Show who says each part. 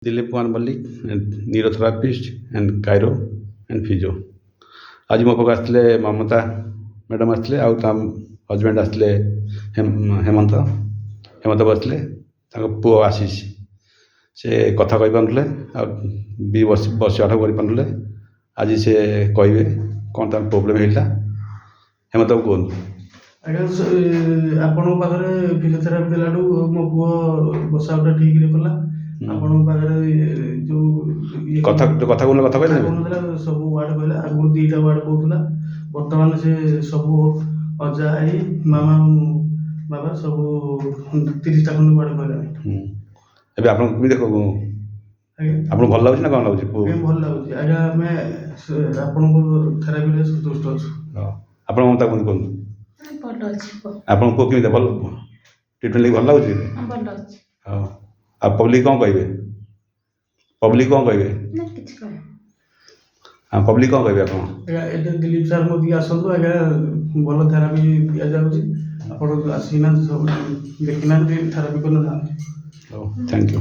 Speaker 1: Dilip Kumar Malik, and neurotherapist and Cairo and physio. आज मो पाक आसले ममता मैडम आसले आउ हजबैंड आसले हेमंत हेमंत बसले पुओ आशीष से कथा कही पारे भी बस आठ कर आज से कहे कौन तार प्रोब्लेम होता हेमंत बाबू कहूँ
Speaker 2: आज्ञा आपण पाखे फिजियोथेरापी देलाठू मो पुओ बसा उठा ठीक रे कला आपण पाखे जो
Speaker 1: कथा कथा कहला कथा कहले
Speaker 2: सब वार्ड कहला आगु दीटा वार्ड कहूला वर्तमान से सब अजा आई मामा बाबा सब 30टा खंड वार्ड कहला
Speaker 1: एबे आपण भी देखो आपण भल लागछ ना कोन लागछ
Speaker 2: भल लागछ आज्ञा मैं आपण को थेरापी रे संतुष्ट अछि
Speaker 1: आपण ममता कोन कोन
Speaker 3: भल अछि
Speaker 1: आपण को केमिते भल ट्रीटमेंट भल लागछ
Speaker 3: भल अछि
Speaker 1: हां आ पब्लिक कोन कहबे पब्लिक कोन कहबे
Speaker 3: ना किछ कह
Speaker 1: हां पब्लिक कोन कहबे आपण
Speaker 2: आज्ञा एते दिलीप सर मोदी आसंतु आज्ञा भल थेरापी दिया जाउछि आपण आसीना सब देखिना थेरापी करना
Speaker 1: थैंक यू